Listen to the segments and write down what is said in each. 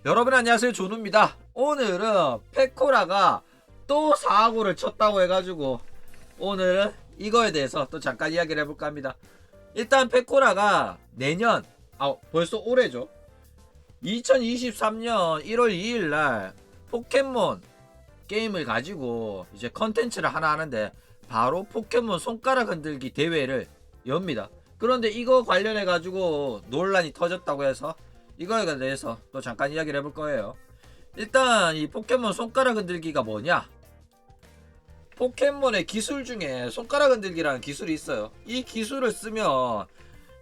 여러분 안녕하세요, 조누입니다. 오늘은 페코라가 또 사고를 쳤다고 해가지고 오늘은 이거에 대해서 또 잠깐 이야기를 해볼까 합니다. 일단 페코라가 내년 벌써 올해죠, 2023년 1월 2일날 포켓몬 게임을 가지고 이제 컨텐츠를 하나 하는데, 바로 포켓몬 손가락 흔들기 대회를 엽니다. 그런데 이거 관련해 가지고 논란이 터졌다고 해서 이거에 대해서 또 잠깐 이야기를 해볼 거예요. 일단 이 포켓몬 손가락 흔들기가 뭐냐? 포켓몬의 기술 중에 손가락 흔들기라는 기술이 있어요. 이 기술을 쓰면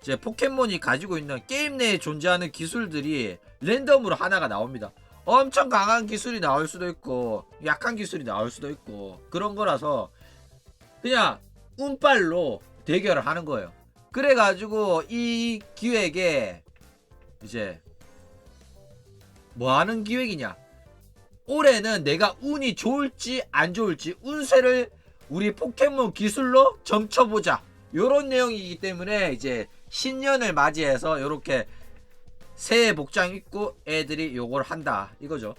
이제 포켓몬이 가지고 있는 게임 내에 존재하는 기술들이 랜덤으로 하나가 나옵니다. 엄청 강한 기술이 나올 수도 있고 약한 기술이 나올 수도 있고 그런 거라서 그냥 운빨로 대결을 하는 거예요. 그래가지고 이 기획에 이제 뭐 하는 기획이냐, 올해는 내가 운이 좋을지 안 좋을지 운세를 우리 포켓몬 기술로 점쳐보자, 요런 내용이기 때문에 이제 신년을 맞이해서 요렇게 새해 복장 입고 애들이 요걸 한다 이거죠.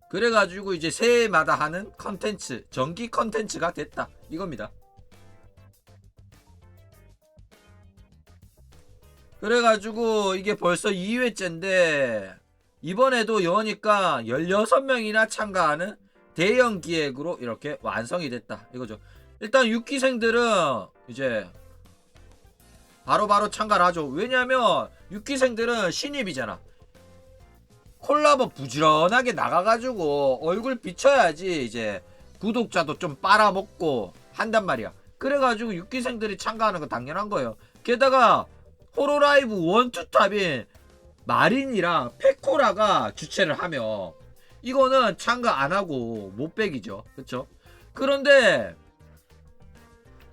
그래가지고 이제 새해마다 하는 컨텐츠, 정기 컨텐츠가 됐다 이겁니다. 그래가지고 이게 벌써 2회째인데 이번에도 여니까 16명이나 참가하는 대형 기획으로 이렇게 완성이 됐다 이거죠. 일단 6기생들은 이제 바로바로 참가를 하죠. 왜냐면 6기생들은 신입이잖아. 콜라보 부지런하게 나가가지고 얼굴 비춰야지 이제 구독자도 좀 빨아먹고 한단 말이야. 그래가지고 6기생들이 참가하는 건 당연한 거예요. 게다가 호로라이브 1, 2탑인 마린이랑 페코라가 주최를 하며 이거는 참가 안하고 못백이죠. 그쵸? 그런데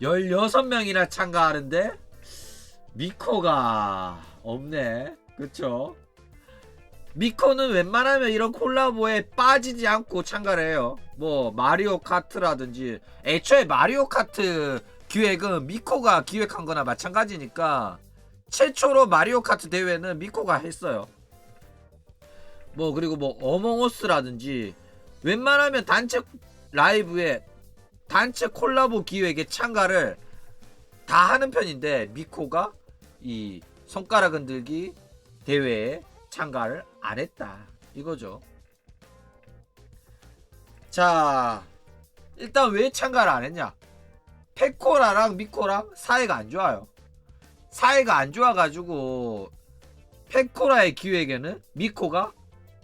16명이나 참가하는데 미코가 없네. 그쵸? 미코는 웬만하면 이런 콜라보에 빠지지 않고 참가를 해요. 뭐 마리오 카트라든지, 애초에 마리오 카트 기획은 미코가 기획한 거나 마찬가지니까 최초로 마리오 카트 대회는 미코가 했어요. 뭐 그리고 뭐 어몽어스라든지 웬만하면 단체 라이브에 단체 콜라보 기획에 참가를 다 하는 편인데 미코가 이 손가락 흔들기 대회에 참가를 안 했다 이거죠. 자, 일단 왜 참가를 안 했냐? 페코라랑 미코랑 사이가 안 좋아요. 사이가 안 좋아가지고 페코라의 기획에는 미코가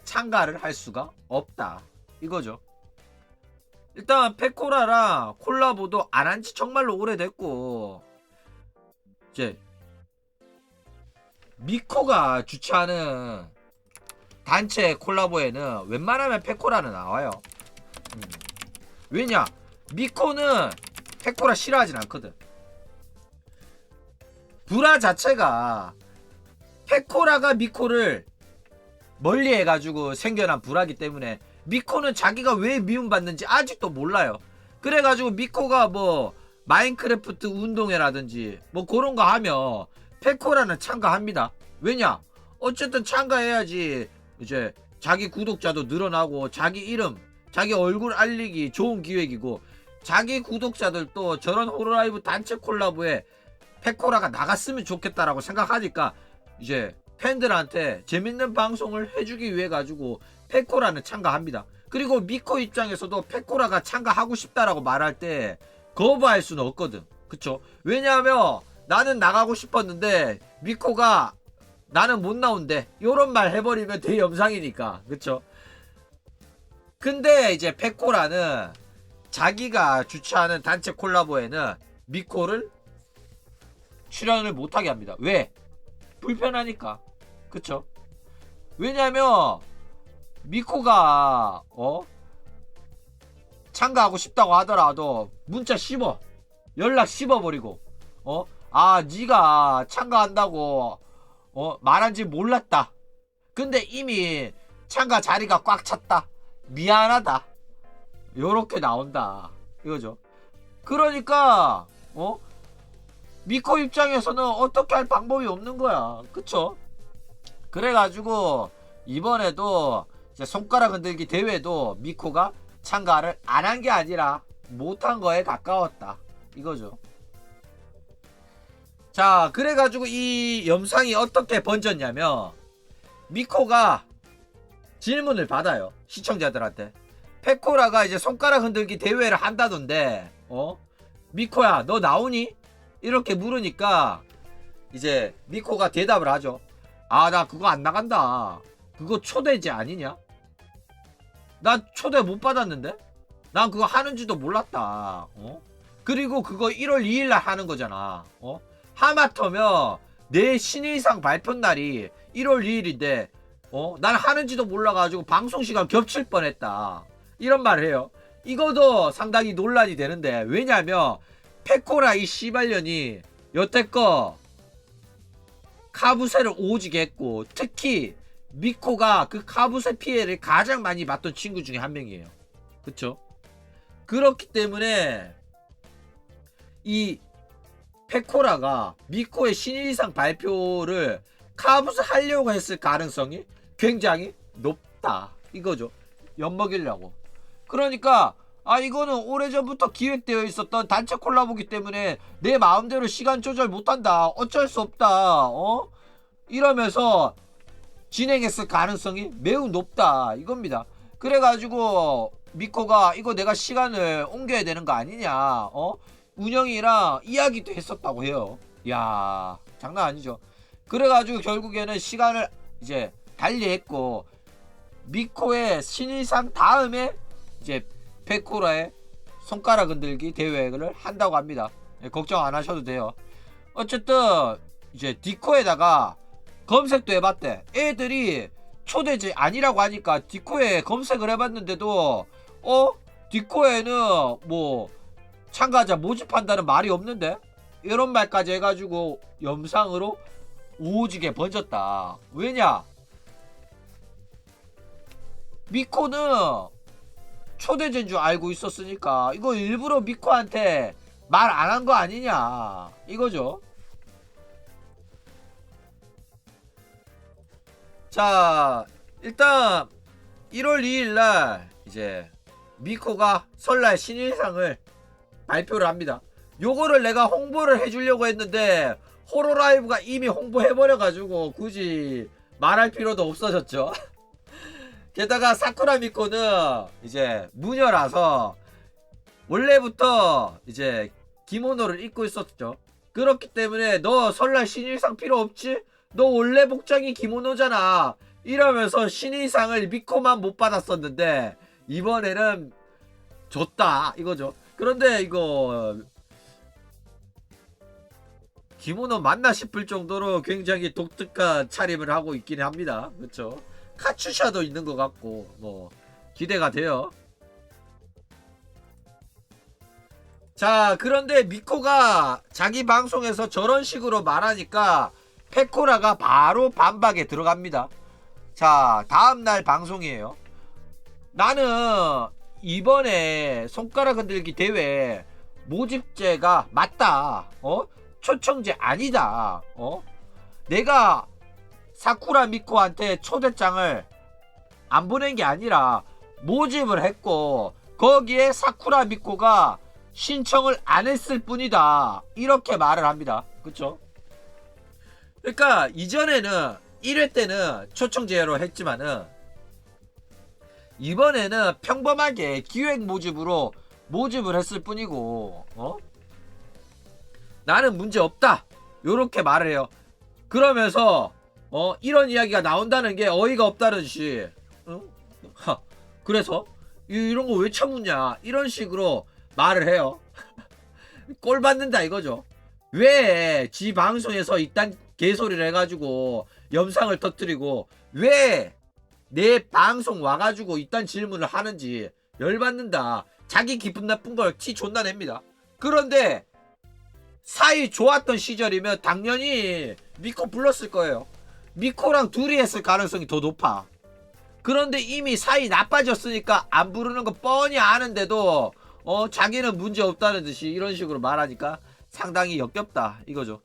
참가를 할 수가 없다 이거죠. 일단 페코라랑 콜라보도 안 한 지 정말로 오래됐고, 이제 미코가 주최하는 단체 콜라보에는 웬만하면 페코라는 나와요. 왜냐? 미코는 페코라 싫어하진 않거든. 브라 자체가 페코라가 미코를 멀리 해가지고 생겨난 브라기 때문에 미코는 자기가 왜 미움받는지 아직도 몰라요. 그래가지고 미코가 뭐 마인크래프트 운동회라든지 뭐 그런 거 하면 페코라는 참가합니다. 왜냐? 어쨌든 참가해야지 이제 자기 구독자도 늘어나고 자기 이름, 자기 얼굴 알리기 좋은 기획이고, 자기 구독자들도 저런 호로라이브 단체 콜라보에 페코라가 나갔으면 좋겠다라고 생각하니까 이제 팬들한테 재밌는 방송을 해주기 위해 가지고 페코라는 참가합니다. 그리고 미코 입장에서도 페코라가 참가하고 싶다라고 말할 때 거부할 수는 없거든. 그쵸? 왜냐하면 나는 나가고 싶었는데 미코가 나는 못 나온대, 요런 말 해버리면 대염상이니까. 그쵸? 근데 이제 페코라는 자기가 주최하는 단체 콜라보에는 미코를 출연을 못하게 합니다. 왜? 불편하니까. 그쵸? 왜냐면 미코가 참가하고 싶다고 하더라도 문자 씹어, 연락 씹어버리고 니가 참가한다고 말한지 몰랐다, 근데 이미 참가 자리가 꽉 찼다, 미안하다, 요렇게 나온다 이거죠. 그러니까 미코 입장에서는 어떻게 할 방법이 없는 거야. 그쵸? 그래가지고 이번에도 이제 손가락 흔들기 대회도 미코가 참가를 안 한 게 아니라 못한 거에 가까웠다 이거죠. 자, 그래가지고 이 영상이 어떻게 번졌냐면 미코가 질문을 받아요. 시청자들한테. 페코라가 이제 손가락 흔들기 대회를 한다던데 미코야 너 나오니? 이렇게 물으니까 이제 미코가 대답을 하죠. 아, 나 그거 안 나간다. 그거 초대제 아니냐? 난 초대 못 받았는데? 난 그거 하는지도 몰랐다. 그리고 그거 1월 2일날 하는 거잖아. 하마터면 내 신인상 발표 날이 1월 2일인데 난 하는지도 몰라가지고 방송시간 겹칠 뻔했다. 이런 말을 해요. 이거도 상당히 논란이 되는데, 왜냐면 페코라 이 씨발년이 여태껏 카부세를 오지게 했고, 특히 미코가 그 카부세 피해를 가장 많이 봤던 친구 중에 한 명이에요. 그쵸? 그렇기 때문에 이 페코라가 미코의 신인상 발표를 카부세 하려고 했을 가능성이 굉장히 높다 이거죠. 엿먹이려고. 그러니까 이거는 오래전부터 기획되어 있었던 단체 콜라보기 때문에 내 마음대로 시간 조절 못한다, 어쩔 수 없다 이러면서 진행했을 가능성이 매우 높다 이겁니다. 그래가지고 미코가 이거 내가 시간을 옮겨야 되는 거 아니냐 운영이랑 이야기도 했었다고 해요. 야, 장난 아니죠. 그래가지고 결국에는 시간을 이제 달리했고, 미코의 신인상 다음에 이제 페코라의 손가락 흔들기 대회를 한다고 합니다. 걱정 안 하셔도 돼요. 어쨌든 이제 디코에다가 검색도 해봤대. 애들이 초대제 아니라고 하니까 디코에 검색을 해봤는데도 디코에는 뭐 참가자 모집한다는 말이 없는데, 이런 말까지 해가지고 영상으로 오지게 번졌다. 왜냐? 미코는 초대제인 줄 알고 있었으니까 이거 일부러 미코한테 말 안 한 거 아니냐 이거죠. 자, 일단 1월 2일날 이제 미코가 설날 신인상을 발표를 합니다. 요거를 내가 홍보를 해주려고 했는데 호로라이브가 이미 홍보해버려가지고 굳이 말할 필요도 없어졌죠. 게다가 사쿠라 미코는 이제 무녀라서 원래부터 이제 기모노를 입고 있었죠. 그렇기 때문에 너 설날 신인상 필요 없지? 너 원래 복장이 기모노잖아 이러면서 신인상을 미코만 못 받았었는데 이번에는 줬다 이거죠. 그런데 이거 기모노 맞나 싶을 정도로 굉장히 독특한 차림을 하고 있긴 합니다. 그렇죠? 카츄샤도 있는 것 같고 뭐 기대가 돼요. 자, 그런데 미코가 자기 방송에서 저런 식으로 말하니까 페코라가 바로 반박에 들어갑니다. 자, 다음날 방송이에요. 나는 이번에 손가락 흔들기 대회 모집제가 맞다. 초청제 아니다. 내가 사쿠라 미코한테 초대장을 안 보낸 게 아니라 모집을 했고 거기에 사쿠라 미코가 신청을 안 했을 뿐이다 이렇게 말을 합니다. 그쵸? 그러니까 이전에는 1회 때는 초청제로 했지만은 이번에는 평범하게 기획 모집으로 모집을 했을 뿐이고 나는 문제 없다 요렇게 말을 해요. 그러면서 이런 이야기가 나온다는 게 어이가 없다는 듯이 그래서 이런 거 왜 참느냐 이런 식으로 말을 해요. 꼴 받는다 이거죠. 왜 지 방송에서 이딴 개소리를 해가지고 영상을 터뜨리고 왜 내 방송 와가지고 이딴 질문을 하는지 열받는다. 자기 기분 나쁜 걸 티 존나 냅니다. 그런데 사이 좋았던 시절이면 당연히 미코 불렀을 거예요. 미코랑 둘이 했을 가능성이 더 높아. 그런데 이미 사이 나빠졌으니까 안 부르는 거 뻔히 아는데도 자기는 문제 없다는 듯이 이런 식으로 말하니까 상당히 역겹다 이거죠.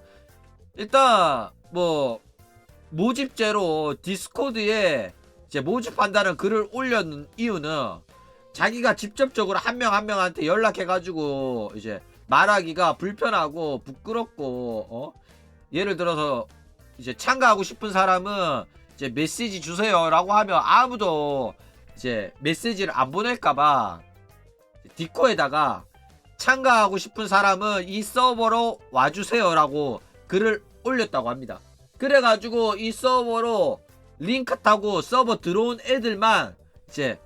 일단 뭐 모집제로 디스코드에 이제 모집한다는 글을 올렸는 이유는 자기가 직접적으로 한 명 한 명한테 연락해가지고 이제 말하기가 불편하고 부끄럽고 예를 들어서 이제 참가하고 싶은 사람은 이제 메시지 주세요라고 하면 아무도 이제 메시지를 안 보낼까봐 디코에다가 참가하고 싶은 사람은 이 서버로 와주세요라고 글을 올렸다고 합니다. 그래가지고 이 서버로 링크 타고 서버 들어온 애들만 이제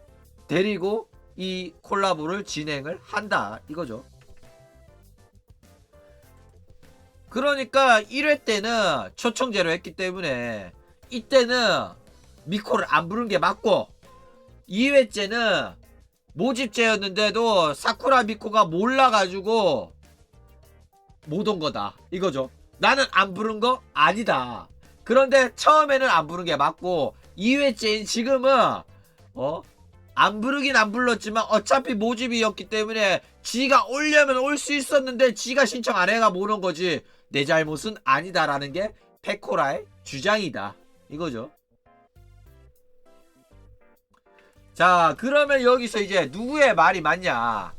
데리고 이 콜라보를 진행을 한다 이거죠. 그러니까 1회 때는 초청제로 했기 때문에 이때는 미코를 안 부른 게 맞고, 2회째는 모집제였는데도 사쿠라 미코가 몰라가지고 못 온 거다 이거죠. 나는 안 부른 거 아니다. 그런데 처음에는 안 부른 게 맞고 2회째인 지금은 안 부르긴 안 불렀지만 어차피 모집이었기 때문에 지가 오려면 올 수 있었는데 지가 신청 안 해가 못 온 거지 내 잘못은 아니다라는 게 페코라의 주장이다 이거죠. 자, 그러면 여기서 이제 누구의 말이 맞냐?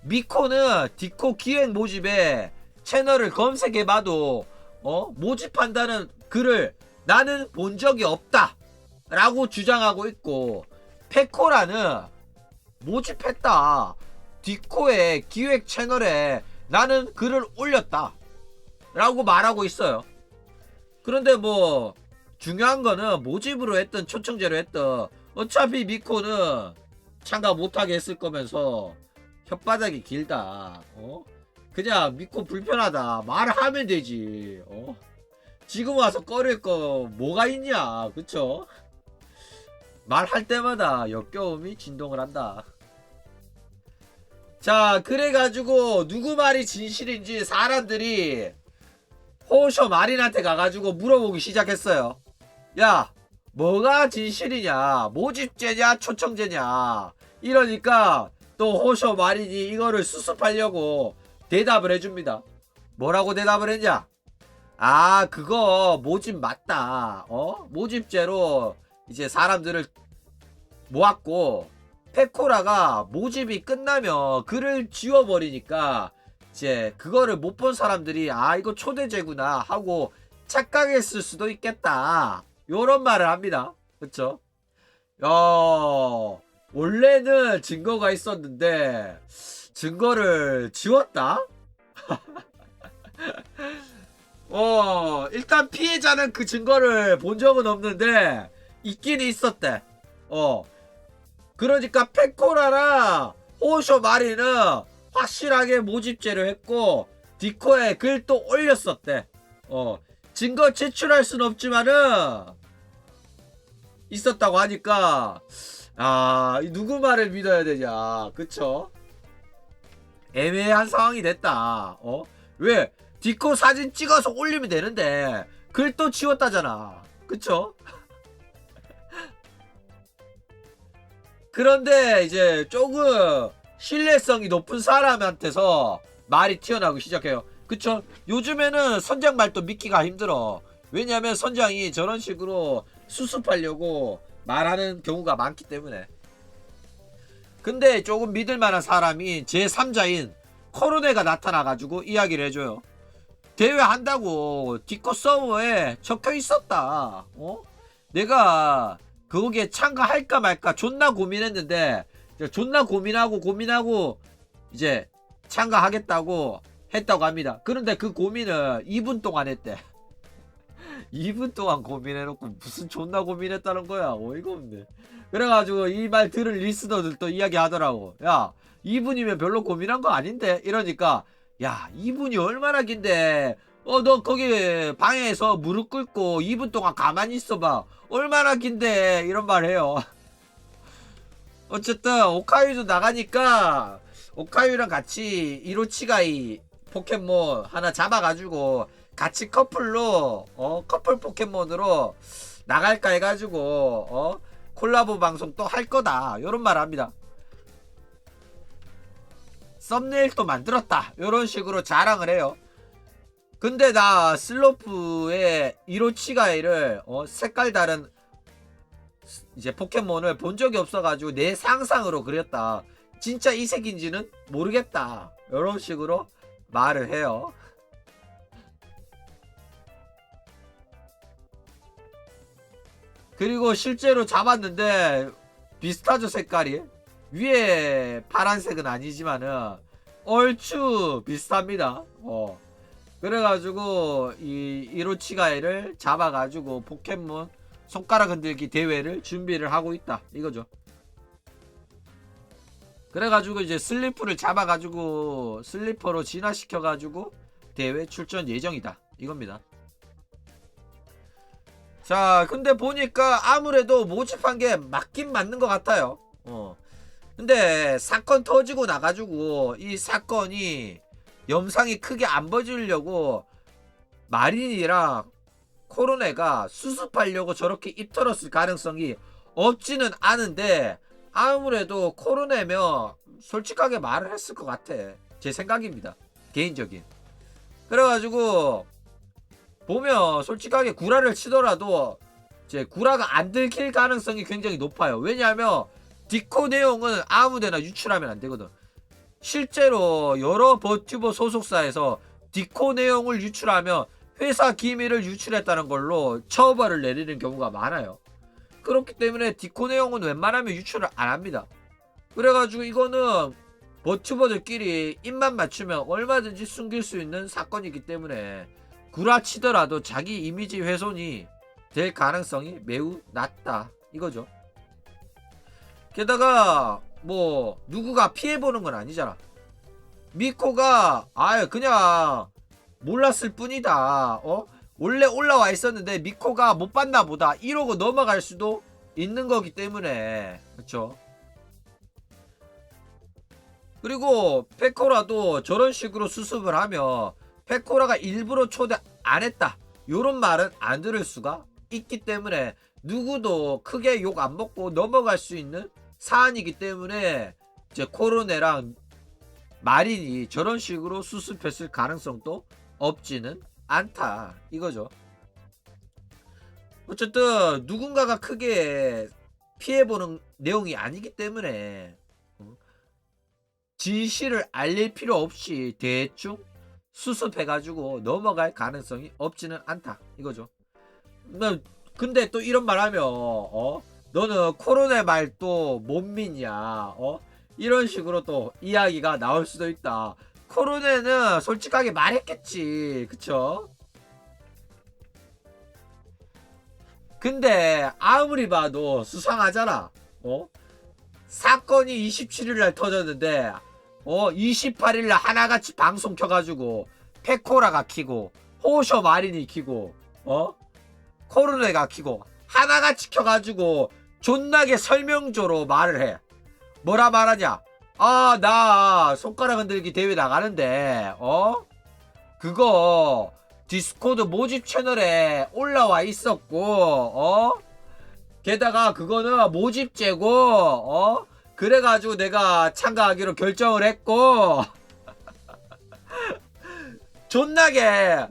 미코는 디코 기획 모집에 채널을 검색해봐도 모집한다는 글을 나는 본 적이 없다 라고 주장하고 있고, 페코라는 모집했다, 디코의 기획 채널에 나는 글을 올렸다 라고 말하고 있어요. 그런데 뭐 중요한 거는 모집으로 했던 초청제로 했던 어차피 미코는 참가 못하게 했을 거면서 혓바닥이 길다. 그냥 미코 불편하다 말하면 되지. 지금 와서 꺼릴 거 뭐가 있냐, 그쵸? 말할 때마다 역겨움이 진동을 한다. 자, 그래가지고 누구 말이 진실인지 사람들이 호쇼 마린한테 가가지고 물어보기 시작했어요. 야, 뭐가 진실이냐, 모집제냐 초청제냐. 이러니까 또 호쇼 마린이 이거를 수습하려고 대답을 해줍니다. 뭐라고 대답을 했냐? 아, 그거 모집 맞다. 모집제로 이제 사람들을 모았고 페코라가 모집이 끝나면 글을 지워버리니까 이제 그거를 못 본 사람들이 아, 이거 초대제구나 하고 착각했을 수도 있겠다, 요런 말을 합니다. 그쵸? 원래는 증거가 있었는데 증거를 지웠다? 일단 피해자는 그 증거를 본 적은 없는데 있긴 있었대. 그러니까 페코라랑 호쇼 마리는 확실하게 모집제로 했고 디코에 글 또 올렸었대. 증거 제출할 순 없지만은 있었다고 하니까 누구 말을 믿어야 되냐, 그쵸? 애매한 상황이 됐다. 왜? 디코 사진 찍어서 올리면 되는데 글 또 지웠다잖아, 그쵸? 그런데 이제 조금 신뢰성이 높은 사람한테서 말이 튀어나오기 시작해요. 그쵸? 요즘에는 선장 말도 믿기가 힘들어. 왜냐면 선장이 저런 식으로 수습하려고 말하는 경우가 많기 때문에. 근데 조금 믿을만한 사람이 제3자인 코르네가 나타나가지고 이야기를 해줘요. 대회 한다고 디코 서버에 적혀 있었다. 내가 거기에 참가할까 말까 존나 고민했는데 존나 고민하고 이제 참가하겠다고 했다고 합니다. 그런데 그 고민을 2분 동안 했대. 2분 동안 고민해놓고 무슨 존나 고민했다는 거야. 어이가 없네. 그래가지고 이 말 들을 리스너들도 이야기 하더라고. 야, 2분이면 별로 고민한 거 아닌데? 이러니까 야, 2분이 얼마나 긴데 너 거기 방에서 무릎 꿇고 2분 동안 가만히 있어봐, 얼마나 긴데, 이런 말 해요. 어쨌든 오카유도 나가니까 오카유랑 같이 이로치가이 포켓몬 하나 잡아가지고 같이 커플로 커플 포켓몬으로 나갈까 해가지고 콜라보 방송 또 할 거다, 요런 말 합니다. 썸네일도 만들었다, 요런 식으로 자랑을 해요. 근데 나 슬로프의 이로치가이를 색깔 다른 이제 포켓몬을 본 적이 없어가지고 내 상상으로 그렸다. 진짜 이 색인지는 모르겠다. 이런 식으로 말을 해요. 그리고 실제로 잡았는데 비슷하죠, 색깔이. 위에 파란색은 아니지만은 얼추 비슷합니다. 그래가지고 이 이로치가이를 잡아가지고 포켓몬 손가락 흔들기 대회를 준비를 하고 있다 이거죠. 그래가지고 이제 슬리프를 잡아가지고 슬리퍼로 진화시켜가지고 대회 출전 예정이다 이겁니다. 자, 근데 보니까 아무래도 모집한 게 맞긴 맞는 것 같아요. 근데 사건 터지고 나가지고 이 사건이 영상이 크게 안 버지려고 마린이랑 코로네가 수습하려고 저렇게 입 털었을 가능성이 없지는 않은데, 아무래도 코로네면 솔직하게 말을 했을 것 같아. 제 생각입니다. 개인적인. 그래가지고 보면 솔직하게 구라를 치더라도 이제 구라가 안 들킬 가능성이 굉장히 높아요. 왜냐하면 디코 내용은 아무데나 유출하면 안 되거든. 실제로 여러 버튜버 소속사에서 디코 내용을 유출하면 회사 기밀을 유출했다는 걸로 처벌을 내리는 경우가 많아요. 그렇기 때문에 디코 내용은 웬만하면 유출을 안 합니다. 그래가지고 이거는 버튜버들끼리 입만 맞추면 얼마든지 숨길 수 있는 사건이기 때문에 구라치더라도 자기 이미지 훼손이 될 가능성이 매우 낮다 이거죠. 게다가 뭐 누구가 피해보는 건 아니잖아. 미코가 그냥 몰랐을 뿐이다. 원래 올라와 있었는데 미코가 못 봤나 보다 이러고 넘어갈 수도 있는 거기 때문에. 그쵸. 그리고 페코라도 저런 식으로 수습을 하면 페코라가 일부러 초대 안 했다 요런 말은 안 들을 수가 있기 때문에 누구도 크게 욕 안 먹고 넘어갈 수 있는 사안이기 때문에 이제 코로네랑 마린이 저런 식으로 수습했을 가능성도 없지는 않다 이거죠. 어쨌든 누군가가 크게 피해보는 내용이 아니기 때문에 진실을 알릴 필요 없이 대충 수습해가지고 넘어갈 가능성이 없지는 않다 이거죠. 근데 또 이런 말 하면 너는 코로네 말 또 못 믿냐 이런 식으로 또 이야기가 나올 수도 있다. 코로네는 솔직하게 말했겠지 그쵸. 근데 아무리 봐도 수상하잖아. 사건이 27일날 터졌는데 28일날 하나같이 방송 켜가지고 페코라가 키고 호셔 마린이 키고 코르네가 키고 하나같이 켜가지고 존나게 설명조로 말을 해. 뭐라 말하냐. 나 손가락 흔들기 대회 나가는데 그거 디스코드 모집 채널에 올라와 있었고 게다가 그거는 모집제고 그래가지고 내가 참가하기로 결정을 했고 존나게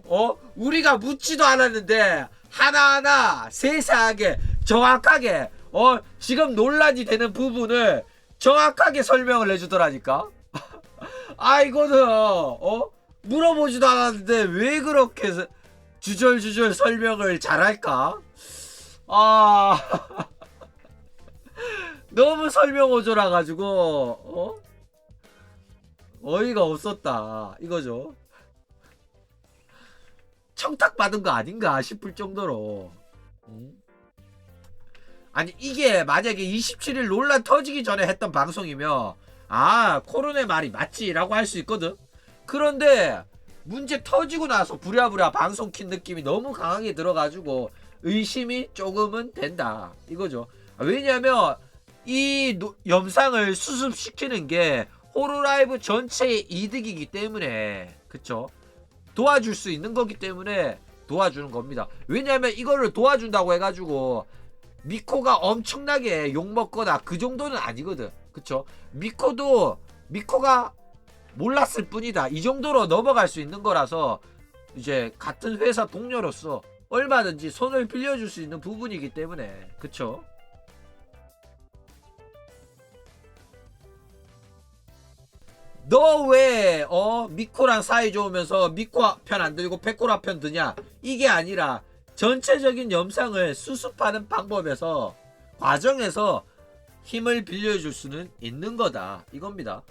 우리가 묻지도 않았는데 하나하나 세세하게 정확하게 지금 논란이 되는 부분을 정확하게 설명을 해주더라니까. 이거는 물어보지도 않았는데 왜 그렇게 주절주절 설명을 잘할까. 너무 설명 오조라 가지고 어이가 없었다 이거죠. 청탁 받은 거 아닌가 싶을 정도로. 아니 이게 만약에 27일 논란 터지기 전에 했던 방송이면 코로네 말이 맞지 라고 할 수 있거든. 그런데 문제 터지고 나서 부랴부랴 방송 킨 느낌이 너무 강하게 들어가지고 의심이 조금은 된다 이거죠. 왜냐면 이 영상을 수습시키는 게 호로라이브 전체의 이득이기 때문에 그쵸. 도와줄 수 있는 거기 때문에 도와주는 겁니다. 왜냐면 이거를 도와준다고 해가지고 미코가 엄청나게 욕먹거나 그 정도는 아니거든. 그쵸. 미코가 몰랐을 뿐이다 이 정도로 넘어갈 수 있는 거라서 이제 같은 회사 동료로서 얼마든지 손을 빌려줄 수 있는 부분이기 때문에 그쵸? 너 왜 미코랑 사이 좋으면서 미코 편 안 들고 페코라 편 드냐? 이게 아니라 전체적인 영상을 수습하는 방법에서 과정에서 힘을 빌려줄 수는 있는 거다 이겁니다.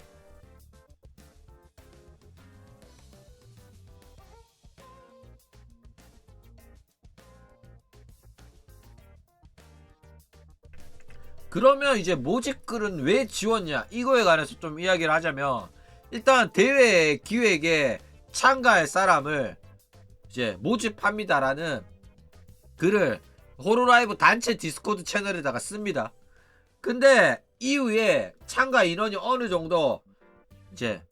그러면 이제 모집글은 왜 지웠냐 이거에 관해서 좀 이야기를 하자면, 일단 대회 기획에 참가할 사람을 이제 모집합니다라는 글을 호로라이브 단체 디스코드 채널에다가 씁니다. 근데 이후에 참가 인원이 어느 정도 이제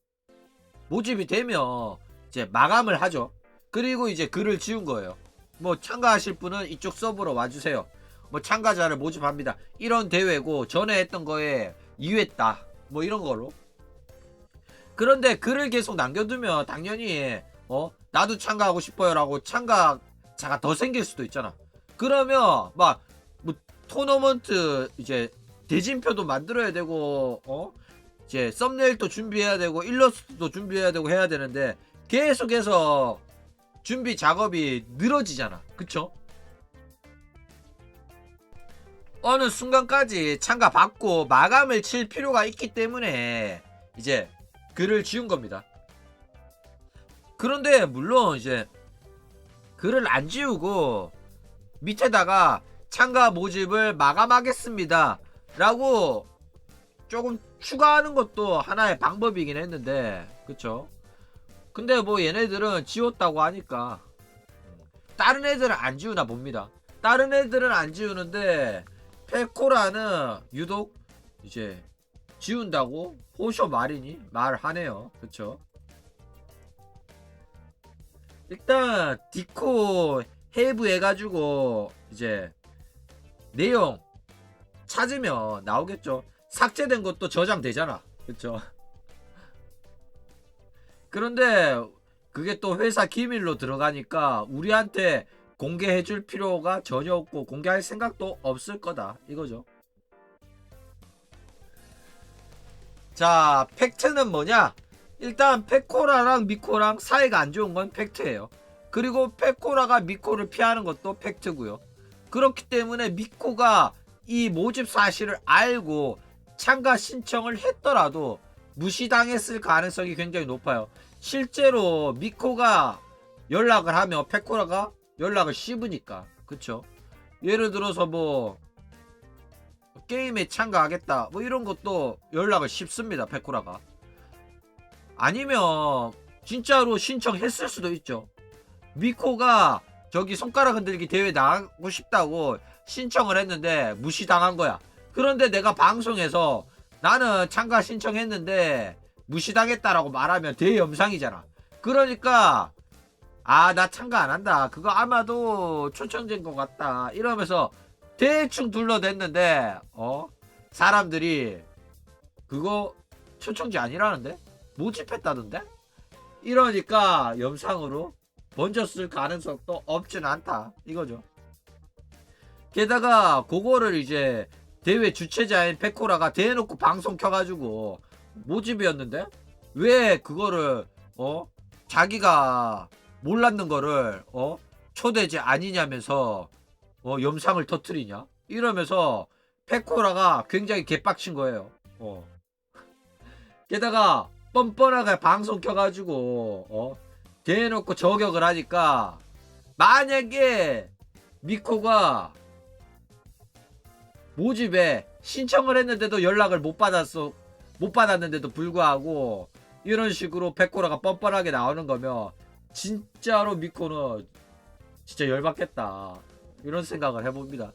모집이 되면 이제 마감을 하죠. 그리고 이제 글을 지운 거예요. 뭐 참가하실 분은 이쪽 서버로 와주세요. 뭐 참가자를 모집합니다. 이런 대회고 전에 했던 거에 이유했다. 뭐 이런 걸로. 그런데 글을 계속 남겨두면 당연히 나도 참가하고 싶어요라고 참가자가 더 생길 수도 있잖아. 그러면 막 뭐 토너먼트 이제 대진표도 만들어야 되고 이제 썸네일도 준비해야 되고 일러스트도 준비해야 되고 해야 되는데 계속해서 준비 작업이 늘어지잖아. 그쵸? 어느 순간까지 참가 받고 마감을 칠 필요가 있기 때문에 이제 글을 지운 겁니다. 그런데 물론 이제 글을 안 지우고 밑에다가 참가 모집을 마감하겠습니다 라고 조금 추가하는 것도 하나의 방법이긴 했는데 그쵸? 근데 뭐 얘네들은 지웠다고 하니까 다른 애들은 안 지우나 봅니다. 다른 애들은 안 지우는데 페코라는 유독 이제 지운다고 호쇼 마린이 말하네요. 그쵸? 일단 디코 해부 해가지고 이제 내용 찾으면 나오겠죠. 삭제된 것도 저장되잖아. 그쵸? 그런데 그게 또 회사 기밀로 들어가니까 우리한테 공개해줄 필요가 전혀 없고 공개할 생각도 없을 거다 이거죠. 자, 팩트는 뭐냐? 일단 페코라랑 미코랑 사이가 안 좋은 건 팩트예요. 그리고 페코라가 미코를 피하는 것도 팩트고요. 그렇기 때문에 미코가 이 모집 사실을 알고 참가 신청을 했더라도 무시당했을 가능성이 굉장히 높아요. 실제로 미코가 연락을 하면 페코라가 연락을 씹으니까. 그쵸? 예를 들어서 뭐 게임에 참가하겠다 뭐 이런 것도 연락을 씹습니다. 페코라가. 아니면 진짜로 신청했을 수도 있죠. 미코가 저기 손가락 흔들기 대회 나가고 싶다고 신청을 했는데 무시당한 거야. 그런데 내가 방송에서 나는 참가 신청했는데 무시당했다라고 말하면 대염상이잖아. 그러니까 나 참가 안 한다. 그거 아마도 초청된 것 같다. 이러면서 대충 둘러댔는데 사람들이 그거 초청지 아니라는데? 모집했다던데? 이러니까 영상으로 번졌을 가능성도 없진 않다 이거죠. 게다가 그거를 이제 대회 주최자인 페코라가 대놓고 방송 켜가지고 모집이었는데 왜 그거를 자기가 몰랐는 거를 초대제 아니냐면서 영상을 터트리냐 이러면서 페코라가 굉장히 개빡친 거예요. 게다가 뻔뻔하게 방송 켜가지고 대놓고 저격을 하니까 만약에 미코가 모집에 신청을 했는데도 연락을 못 받았는데도 불구하고 이런 식으로 페코라가 뻔뻔하게 나오는 거면 진짜로 미코는 진짜 열받겠다 이런 생각을 해봅니다.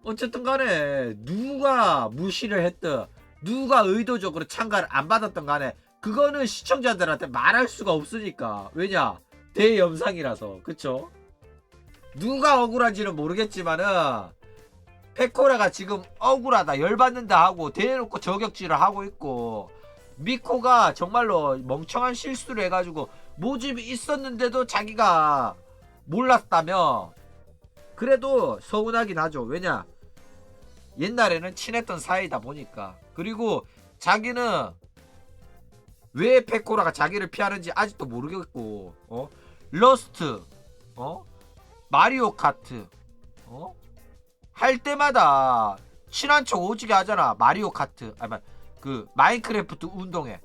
어쨌든 간에 누가 무시를 했든 누가 의도적으로 참가를 안 받았던 간에 그거는 시청자들한테 말할 수가 없으니까. 왜냐? 대염상이라서. 그쵸? 누가 억울한지는 모르겠지만은 페코라가 지금 억울하다 열받는다 하고 대놓고 저격질을 하고 있고 미코가 정말로 멍청한 실수를 해가지고 모집이 있었는데도 자기가 몰랐다면 그래도 서운하긴 하죠. 왜냐? 옛날에는 친했던 사이다 보니까. 그리고 자기는 왜 페코라가 자기를 피하는지 아직도 모르겠고, 러스트, 마리오 카트, 할 때마다 친한 척 오지게 하잖아. 마리오 카트, 그 마인크래프트 운동회.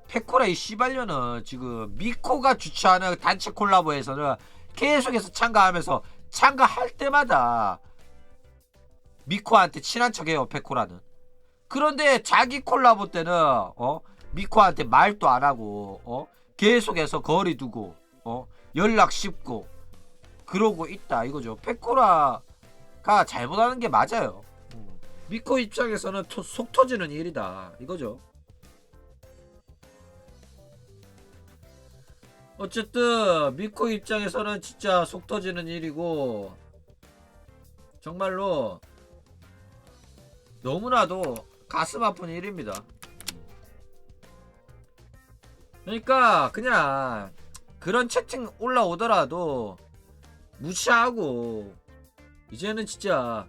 페코라 이 씨발년은 지금 미코가 주최하는 단체 콜라보에서는 계속해서 참가하면서 참가할 때마다 미코한테 친한 척해요. 페코라는. 그런데 자기 콜라보 때는 미코한테 말도 안 하고 계속해서 거리 두고 연락 씹고 그러고 있다 이거죠. 페코라가 잘못하는 게 맞아요. 미코 입장에서는 속 터지는 일이다 이거죠. 어쨌든 미코 입장에서는 진짜 속 터지는 일이고 정말로 너무나도 가슴 아픈 일입니다. 그러니까 그냥 그런 채팅 올라오더라도 무시하고 이제는 진짜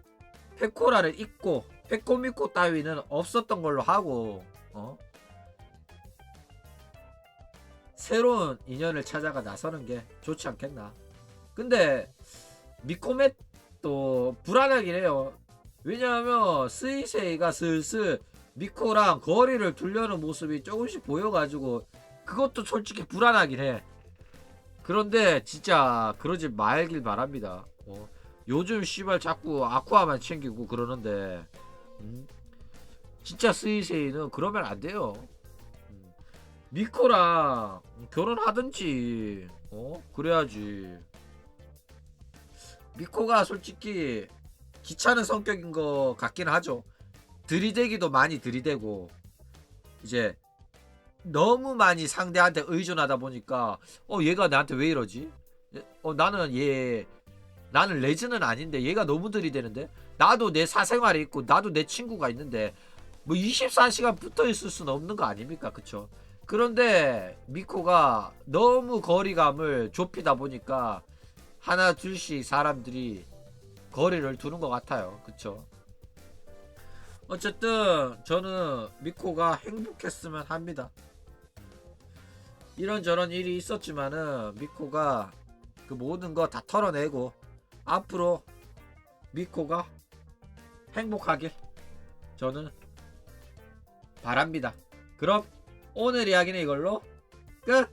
페코라를 잊고 페코미코 따위는 없었던 걸로 하고 새로운 인연을 찾아가 나서는 게 좋지 않겠나. 근데 미코멧도 불안하긴 해요. 왜냐하면 스이세이가 슬슬 미코랑 거리를 두려는 모습이 조금씩 보여가지고 그것도 솔직히 불안하긴 해. 그런데 진짜 그러지 말길 바랍니다. 요즘 씨발 자꾸 아쿠아만 챙기고 그러는데 진짜 스이세이는 그러면 안 돼요. 미코랑 결혼하든지 그래야지. 미코가 솔직히 귀찮은 성격인 거 같긴 하죠. 들이대기도 많이 들이대고 이제 너무 많이 상대한테 의존하다 보니까 얘가 나한테 왜 이러지? 나는 레즈는 아닌데 얘가 너무 들이대는데 나도 내 사생활이 있고 나도 내 친구가 있는데 뭐 24시간 붙어 있을 수는 없는 거 아닙니까? 그쵸? 그런데 미코가 너무 거리감을 좁히다 보니까 하나 둘씩 사람들이 거리를 두는 것 같아요. 그쵸? 어쨌든 저는 미코가 행복했으면 합니다. 이런저런 일이 있었지만은 미코가 그 모든 거 다 털어내고 앞으로 미코가 행복하길 저는 바랍니다. 그럼 오늘 이야기는 이걸로 끝!